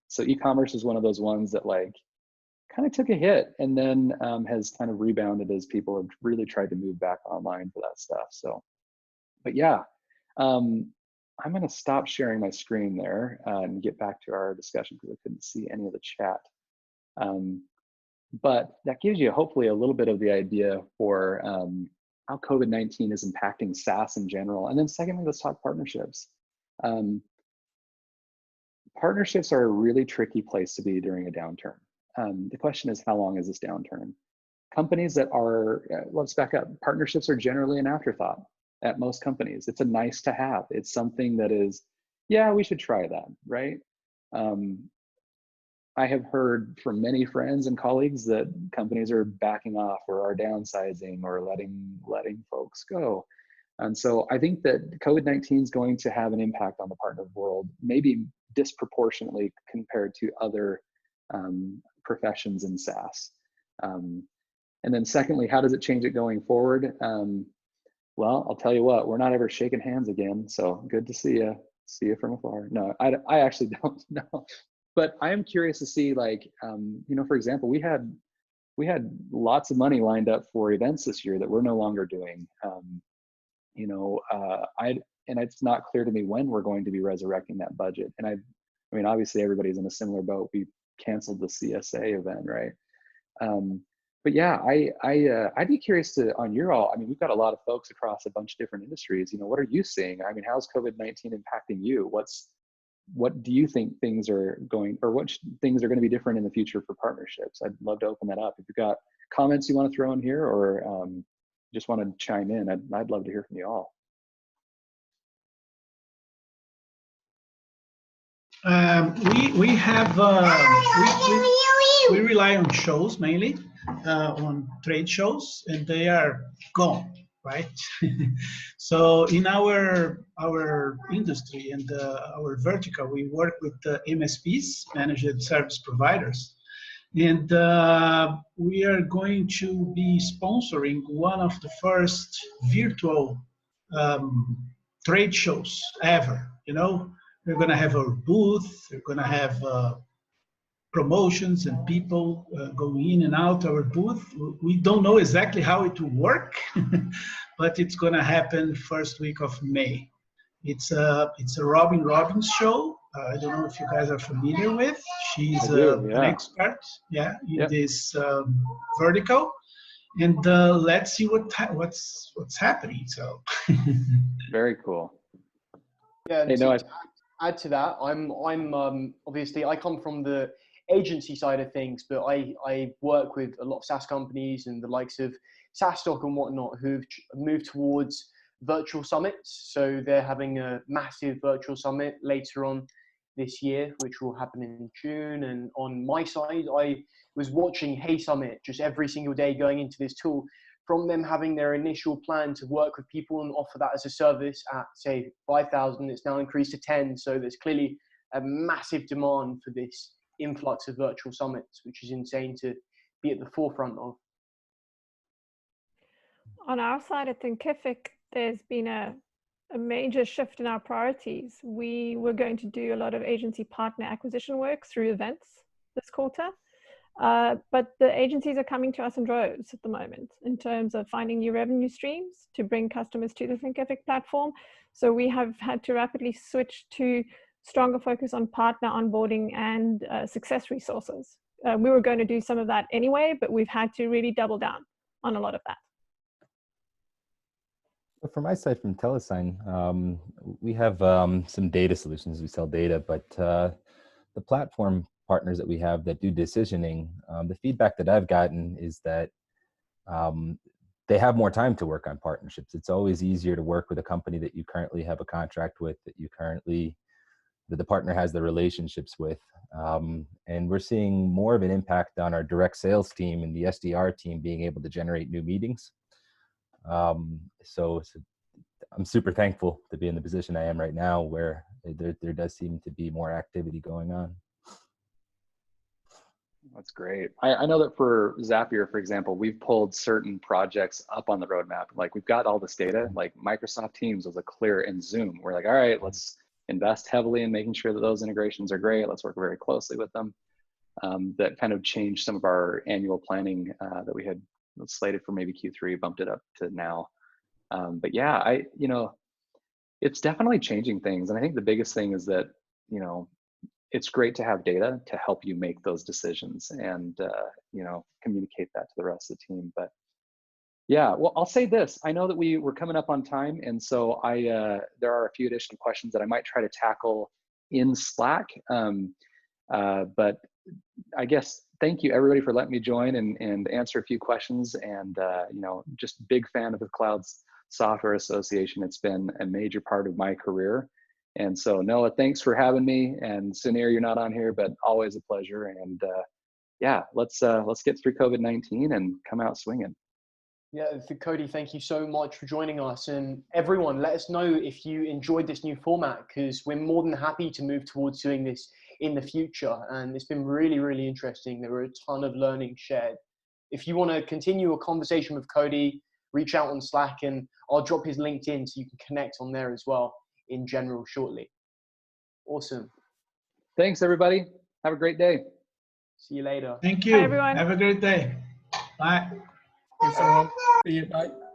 So e-commerce is one of those ones that kind of took a hit and then has kind of rebounded as people have really tried to move back online for that stuff. So, but yeah, I'm going to stop sharing my screen there and get back to our discussion because I couldn't see any of the chat. But that gives you hopefully a little bit of the idea for how COVID-19 is impacting SaaS in general. And then secondly, let's talk partnerships. Partnerships are a really tricky place to be during a downturn. The question is, how long is this downturn? Companies that are, let's back up, partnerships are generally an afterthought at most companies. It's a nice to have. It's something that is, yeah, we should try that, right? I have heard from many friends and colleagues that companies are backing off or are downsizing or letting folks go. And so I think that COVID-19 is going to have an impact on the partner world, maybe disproportionately compared to other professions in SaaS. And then secondly, how does it change it going forward? Well, I'll tell you what, we're not ever shaking hands again. So good to see you from afar. No, I actually don't know. But I am curious to see, for example, we had lots of money lined up for events this year that we're no longer doing. And it's not clear to me when we're going to be resurrecting that budget. And I mean, obviously everybody's in a similar boat. We canceled the CSA event, right? But yeah, I'd be curious on your all. I mean, we've got a lot of folks across a bunch of different industries. What are you seeing? I mean, how's COVID-19 impacting you? What do you think things are going, or what things are going to be different in the future for partnerships? I'd love to open that up. If you've got comments you want to throw in here, or just want to chime in, I'd love to hear from you all. We have we rely on shows mainly, on trade shows, and they are gone, right? So in our industry and our vertical, we work with MSPs, managed service providers, and we are going to be sponsoring one of the first virtual trade shows ever. We're going to have our booth. We're going to have promotions and people going in and out our booth. We don't know exactly how it will work, but it's going to happen first week of May. It's a Robin Robbins show. I don't know if you guys are familiar with. She's an expert, in this vertical. And let's see what's happening. So very cool. Yeah. Add to that, I'm obviously I come from the agency side of things, but I work with a lot of SaaS companies and the likes of SaaStock and whatnot who've moved towards virtual summits. So they're having a massive virtual summit later on this year, which will happen in June. And on my side, I was watching Hey Summit just every single day going into this tool. From them having their initial plan to work with people and offer that as a service at, say, 5,000, it's now increased to 10. So there's clearly a massive demand for this influx of virtual summits, which is insane to be at the forefront of. on our side at Thinkific, there's been a major shift in our priorities. We were going to do a lot of agency partner acquisition work through events this quarter. But the agencies are coming to us in droves at the moment in terms of finding new revenue streams to bring customers to the Thinkific platform. So we have had to rapidly switch to stronger focus on partner onboarding and success resources. We were going to do some of that anyway, but we've had to really double down on a lot of that. From my side, from Telesign, we have some data solutions. We sell data, but the platform partners that we have that do decisioning, the feedback that I've gotten is that they have more time to work on partnerships. It's always easier to work with a company that you currently have a contract with, that the partner has the relationships with. And we're seeing more of an impact on our direct sales team and the SDR team being able to generate new meetings. So I'm super thankful to be in the position I am right now, where there does seem to be more activity going on. That's great. I know that for Zapier, for example, we've pulled certain projects up on the roadmap. Like, we've got all this data, like Microsoft Teams was a clear, and Zoom. We're like, all right, let's invest heavily in making sure that those integrations are great. Let's work very closely with them. That kind of changed some of our annual planning that we had slated for maybe Q3, bumped it up to now. But yeah, it's definitely changing things. And I think the biggest thing is that, it's great to have data to help you make those decisions and, communicate that to the rest of the team. But yeah, well, I'll say this. I know that we're coming up on time. And so there are a few additional questions that I might try to tackle in Slack. But I guess, thank you everybody for letting me join and answer a few questions. And, just big fan of the Cloud Software Association. It's been a major part of my career. And so Noah, thanks for having me. And Sunir, you're not on here, but always a pleasure. And yeah, let's get through COVID-19 and come out swinging. Yeah, Cody, thank you so much for joining us. And everyone, let us know if you enjoyed this new format, because we're more than happy to move towards doing this in the future. And it's been really, really interesting. There were a ton of learning shared. If you want to continue a conversation with Cody, reach out on Slack, and I'll drop his LinkedIn so you can connect on there as well in general shortly. Awesome. Thanks, everybody. Have a great day. See you later. Thank you. Bye, everyone. Have a great day. Bye. Thanks, everyone. See you. Bye.